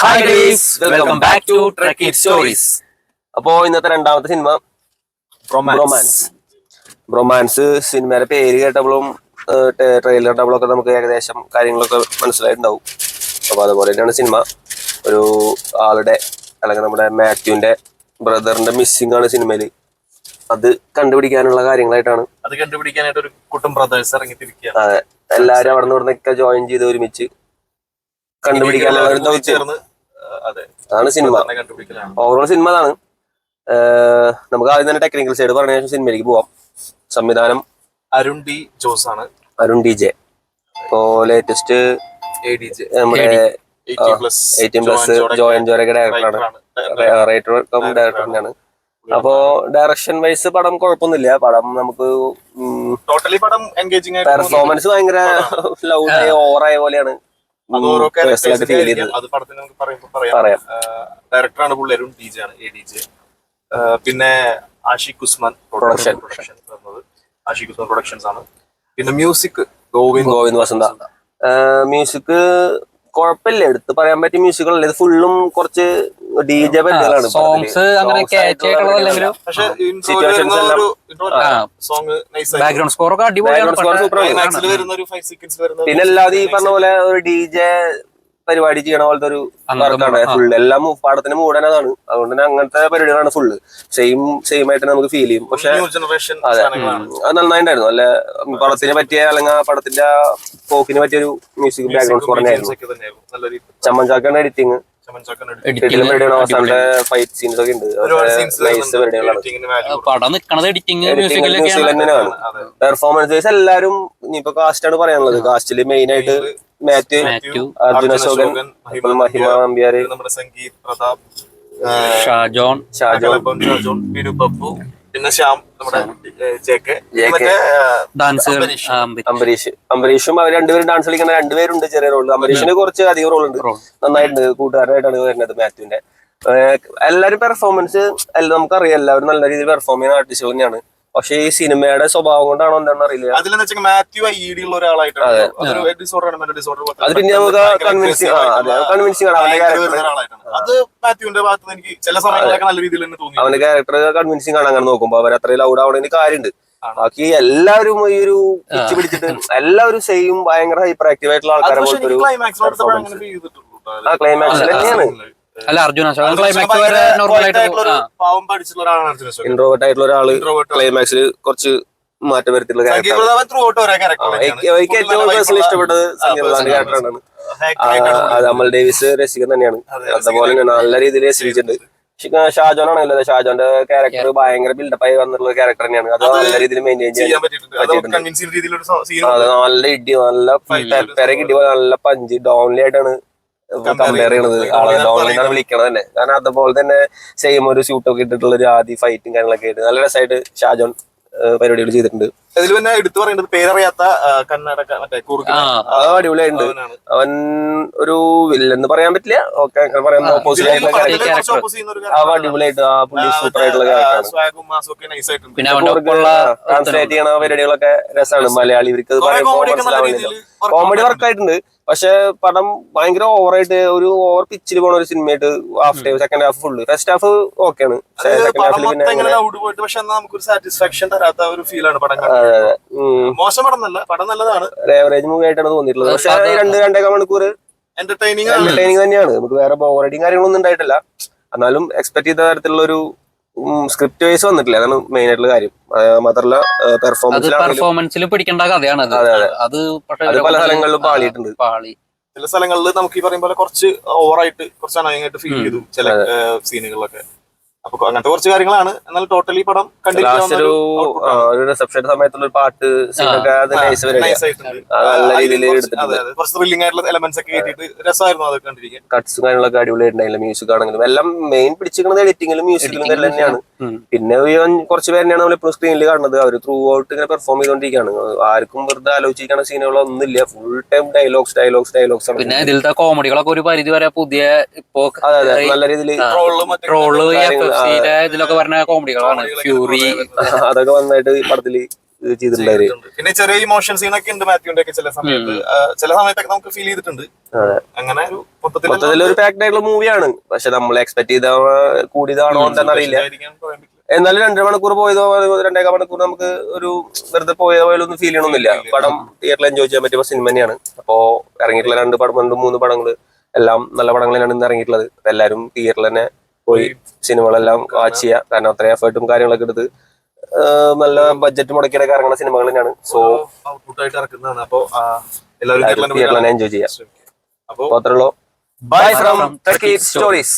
Hi guys, welcome back to truck it stories. അപ്പോൾ ഇന്നത്തെ രണ്ടാമത്തെ സിനിമ ബ്രൊമാൻസ്. സിനിമയുടെ പേര് കേട്ടപ്പോഴും ട്രെയിലർ കേട്ടപ്പോഴും ഒക്കെ നമുക്ക് ഏകദേശം കാര്യങ്ങളൊക്കെ മനസ്സിലായിട്ടുണ്ടാവും. അപ്പോൾ അതുപോലെ തന്നെയാണ് സിനിമ. ഒരു ആളുടെ അല്ലെങ്കിൽ നമ്മുടെ മാത്യുവിന്റെ ബ്രദറിന്റെ മിസ്സിംഗ് ആണ് സിനിമയിൽ. അത് കണ്ടുപിടിക്കാനുള്ള കാര്യങ്ങളായിട്ടാണ്. അത് കണ്ടുപിടിക്കാനായിട്ട് ഒരു കൂട്ടം ബ്രദേഴ്സ് ഇറങ്ങിത്തിരിക്കുകയാണ്. അതെ, എല്ലാവരും അവിടെ നിന്ന് ഇവിടുന്നൊക്കെ ജോയിൻ ചെയ്ത് ഒരുമിച്ച് കണ്ടുപിടിക്കാനുള്ള അതാണ് സിനിമ. ഓവറോൾ സിനിമ അതാണ്. നമുക്ക് ആദ്യം തന്നെ ടെക്നിക്കൽ സൈഡ് പറഞ്ഞ ശേഷം സിനിമയിലേക്ക് പോവാം. സംവിധാനം അരുൺ ഡി ജോസ് ആണ്. Arun D J. ഇപ്പോ ലേറ്റസ്റ്റ് നമ്മുടെ 18+ ജോയിൻ ജോരൊക്കെ ഡയറക്ടറാണ്. റൈറ്റർ കം ഡയറക്ടർ തന്നെയാണ്. അപ്പോ ഡയറക്ഷൻ വൈസ് പടം കുഴപ്പമൊന്നുമില്ല. പടം നമുക്ക് ടോട്ടലി പടം എൻഗേജിംഗ് ആയിട്ട് പെർഫോമൻസ് ഭയങ്കര ലൗഡായ ഓവറായ പോലെയാണ്. ഡയറക്ടറാണ് പുള്ളി, അരുൺ ഡി ജെ ആണ്, ADJ. പിന്നെ ആഷിഖ് ഉസ്മാൻ ആഷിഖ് ഉസ്മാൻ പ്രൊഡക്ഷൻസ് ആണ്. പിന്നെ മ്യൂസിക് ഗോവിന്ദ് വസന്ത. മ്യൂസിക് കുഴപ്പമില്ല, എടുത്ത് പറയാൻ പറ്റിയ മ്യൂസിക്കുകളല്ല. ഇത് ഫുള്ളും കുറച്ച് DJ പരിപാടികളാണ്. പിന്നെ അല്ലാതെ ഈ പറഞ്ഞ പോലെ ഒരു DJ പരിപാടി ചെയ്യണ പോലത്തെ ഒരു വർക്കാണ് ഫുള്ള്. എല്ലാം പാടത്തിന് മൂടാനതാണ്. അതുകൊണ്ട് തന്നെ അങ്ങനത്തെ പരിപാടികളാണ് ഫുള്ള്. സെയിം ആയിട്ട് നമുക്ക് ഫീൽ ചെയ്യും. പക്ഷെ അതെ, അത് നന്നായിട്ടുണ്ടായിരുന്നു. അല്ല, പടത്തിന് പറ്റിയ അല്ലെങ്കിൽ പടത്തിന്റെ പോക്കിന് പറ്റിയൊരു മ്യൂസിക് ബാക്ക്ഗ്രൗണ്ട് സ്കോർ തന്നെയായിരുന്നു. ചമ്മൻചാക്കാണ് എഡിറ്റിങ്. ഫൈറ്റ് സീൻസ് ഒക്കെ ഉണ്ട്. പെർഫോമൻസ് വൈസ് എല്ലാരും ഇനിയിപ്പോ കാസ്റ്റ് ആണ് പറയാനുള്ളത്. കാസ്റ്റില് മെയിൻ ആയിട്ട് മാത്യു, അർജുന അശോകൻ, മഹിമ നമ്പ്യാര്, നമ്മുടെ സംഗീത് പ്രതാപ്, ഷാജോൺ, ബിനു ബബ്ബു, പിന്നെ ശ്യാം, നമ്മുടെ അംബരീഷും അവർ രണ്ടുപേരും ഡാൻസ് കളിക്കുന്ന രണ്ടുപേരുണ്ട്. ചെറിയ റോള്. അംബരീഷിന് കുറച്ച് അധികം റോളുണ്ട്. നന്നായിട്ടുണ്ട്. കൂട്ടുകാരനായിട്ടാണ് വരുന്നത് മാത്യുവിന്റെ. എല്ലാവരും പെർഫോമൻസ് നമുക്കറിയാം. എല്ലാവരും നല്ല രീതിയിൽ പെർഫോം ചെയ്യുന്ന ആർട്ടിസ്റ്റുകൾ തന്നെയാണ്. പക്ഷെ ഈ സിനിമയുടെ സ്വഭാവം കൊണ്ടാണോ എന്താണെന്ന് അറിയില്ല. അത് പിന്നെ നമുക്ക് കൺവിൻസിംഗ് അവന്റെ ക്യാരക്ടർ കൺവിൻസിംഗ് ആണ്. അങ്ങനെ നോക്കുമ്പോ അവർ അത്രയും ലൗഡ് ആവണതിന് കാര്യമുണ്ട്. ബാക്കി എല്ലാവരും ഈ ഒരു പിച്ച് പിടിച്ചിട്ട് എല്ലാവരും സെയിം ഭയങ്കര ഹൈപ്പർ ആക്റ്റീവ് ആയിട്ടുള്ള ആൾക്കാരെ പോലത്തെ ഒരു ക്ലൈമാക്സ് തന്നെയാണ്. അല്ല, അർജുന ക്ലൈമാക്സ് വരെ ഇൻട്രോവേർട്ട് ആയിട്ടുള്ള ഒരാള് ക്ലൈമാക്സിൽ കുറച്ച് മാറ്റം വരുത്തിയുള്ള എനിക്ക് ഏറ്റവും പേഴ്സണലി ഇഷ്ടപ്പെട്ടത് സംഗീതത്തിന്റെ ക്യാരക്ടറാണ്. അത് അമൽ ഡേവിസ് രസികൻ തന്നെയാണ്. അതുപോലെ തന്നെ നല്ല രീതിയിൽ രസിച്ചിട്ടുണ്ട്. ഷാജോൻ ആണല്ലോ, ഷാജോന്റെ ക്യാരക്ടർ ഭയങ്കര ബിൽഡപ്പ് ആയി വന്നിട്ടുള്ള ക്യാരക്ടർ തന്നെയാണ്. അത് നല്ല രീതിയിൽ മെയിൻറ്റെയിൻ ചെയ്യാൻ പറ്റിയിട്ടുണ്ട്. നല്ല ഇടി, നല്ല പെരക്ക് ഇടി, നല്ല പഞ്ച് ഡോൺലി ആയിട്ടാണ് കമ്പയർ ചെയ്യണത്. ആളെ ഡോൺലിനാണ് വിളിക്കണത് തന്നെ. കാരണം അതുപോലെ തന്നെ സെയിം ഒരു സ്യൂട്ടൊക്കെ ഇട്ടിട്ടുള്ള ഒരു ആദ്യ ഫൈറ്റും കാര്യങ്ങളൊക്കെ ആയിട്ട് നല്ല രസമായിട്ട് ഷാജോൻ പരിപാടികൾ ചെയ്തിട്ടുണ്ട്. ഇതിൽ പിന്നെ എടുത്തു പറയേണ്ടത് പേരറിയാത്ത കർണാടക അടിപൊളിയായിട്ടുണ്ട്. അവൻ ഒരു വില്ലെന്ന് പറയാൻ പറ്റില്ല. ഓക്കെ, പറയാൻ ഓപ്പോസിറ്റ് ആയിട്ടുള്ള അടിപൊളിയായിട്ട് ആ പുള്ളി സൂപ്പർ ആയിട്ടുള്ള ക്യാരക്ടറാണ്. ട്രാൻസ്ലേറ്റ് ചെയ്യണ പരിപാടികളൊക്കെ രസമാണ്. മലയാളി ഇവർക്ക് മനസ്സിലാവുന്നില്ല. കോമഡി വർക്കായിട്ടുണ്ട്. പക്ഷെ പടം ഭയങ്കര ഓവറായിട്ട് ഒരു ഓവർ പിച്ചിൽ പോണ ഒരു സിനിമയായിട്ട് half time second half full. First half ഓക്കെയാണ്. സെക്കൻഡ് ഹാഫിൽ പിന്നെ ഏവറേജ് മൂവി ആയിട്ടാണ് തോന്നിയിട്ടുള്ളത്. പക്ഷെ 2-2.5 മണിക്കൂർ എന്റർടൈനിങ് തന്നെയാണ്. നമുക്ക് വേറെ ബോറടിയും കാര്യങ്ങളൊന്നും ഉണ്ടായിട്ടില്ല. എന്നാലും എക്സ്പെക്ട് ചെയ്ത തരത്തിലുള്ള ഒരു സ്ക്രിപ്റ്റ് വൈസ് വന്നിട്ടില്ല. അതാണ് മെയിൻ ആയിട്ടുള്ള കാര്യം. മാത്രമല്ല പെർഫോമൻസിൽ പിടിക്കേണ്ട കഥയാണ് അത്. പല സ്ഥലങ്ങളിലും പാളിയിട്ടുണ്ട്. ചില സ്ഥലങ്ങളിൽ നമുക്ക് ഈ പറയുമ്പോൾ കുറച്ച് ഓവറായിട്ട് കുറച്ച് അനായിട്ട് ഫീൽ ചെയ്തു ചില സീനുകളിലൊക്കെ. അപ്പൊ അങ്ങനത്തെ കുറച്ച് കാര്യങ്ങളാണ്. എന്നാൽ ടോട്ടലി പടം ഒരു റിസപ്ഷൻ സമയത്തുള്ള ഒരു പാട്ട് സീനൊക്കെ നല്ല രീതിയിൽ കുറച്ച് ത്രില്ലിംഗ് ആയിട്ടുള്ള എലമെന്റ്സ് ഒക്കെ കേട്ടിട്ട് രസമായിരുന്നു അത് കണ്ടിരിക്കാൻ. കട്ട്സും കാര്യങ്ങളൊക്കെ അടിപൊളിയായിട്ടുണ്ടായില്ല. മ്യൂസിക് ആണെങ്കിലും എല്ലാം മെയിൻ പിടിച്ചിരിക്കുന്നത് എഡിറ്റിംഗിലും മ്യൂസിക്കിലും തന്നെയാണ്. പിന്നെ കുറച്ച് പേരെയാണ് നമ്മളിപ്പോൾ സ്ക്രീനിൽ കാണുന്നത്. അവർ ത്രൂ ഔട്ട് ഇങ്ങനെ പെർഫോം ചെയ്തോണ്ടിരിക്കുകയാണ്. ആർക്കും വെറുതെ ആലോചിക്കാനുള്ള സീനുകളൊന്നും ഇല്ല. ഫുൾ ടൈം ഡയലോഗ്സ് ആണ്. പിന്നെ ഇതിലത്തെ കോമഡികളൊക്കെ ഒരു പരിധി വരെ പുതിയ ഇപ്പോ നല്ല രീതിയിൽ ഇതിലൊക്കെ പറഞ്ഞ കോമഡികളാണ്. ഫ്യൂറി അതൊക്കെ വന്നായിട്ട് പടത്തില് ചെയ്തിട്ടുണ്ടായിരുന്നു. പിന്നെ ചെറിയ ഇമോഷൻ സീനൊക്കെ ഉണ്ട് മാത്യുവിന്റെ ഒക്കെ ചില സമയത്തൊക്കെ നമുക്ക് ഫീൽ ചെയ്തിട്ടുണ്ട്. അങ്ങനെ ഒരു മൊത്തത്തിൽ ഒരു പാക്ഡ് ആയിട്ടുള്ള മൂവിയാണ്. പക്ഷെ നമ്മൾ എക്സ്പെക്ട് ചെയ്ത കൂടിയതാണോ എന്താണെന്ന് അറിയില്ല. എന്നാലും 2 മണിക്കൂർ പോയതോ 2.25 മണിക്കൂർ നമുക്ക് ഒരു വെറുതെ പോയ പോലെ ഒന്നും ഫീൽ ചെയ്യണമെന്നില്ല. പടം തിയേറ്ററിൽ എൻജോയ് ചെയ്യാൻ പറ്റിയ സിനിമ തന്നെയാണ്. അപ്പോ ഇറങ്ങിയിട്ടുള്ള 3 പടങ്ങൾ എല്ലാം നല്ല പടങ്ങൾ തന്നെയാണ് ഇന്ന് ഇറങ്ങിയിട്ടുള്ളത്. എല്ലാവരും തിയേറ്ററിൽ തന്നെ പോയി സിനിമകളെല്ലാം വാച്ച് ചെയ്യുക. കാരണം അത്രയും എഫേർട്ടും കാര്യങ്ങളൊക്കെ എടുത്ത് നല്ല ബഡ്ജറ്റ് മുടക്കിയൊക്കെ ഇറങ്ങുന്ന സിനിമകൾ തന്നെയാണ്. സോ ഔട്ട്പുട്ടായിട്ട് ഇറക്കുന്നതാണ്. അപ്പൊ എല്ലാവരും തിയേറ്ററിൽ തന്നെ എൻജോയ് ചെയ്യാം. അപ്പൊ അത്രേ ഉള്ളൂ. Bye from Turkey stories.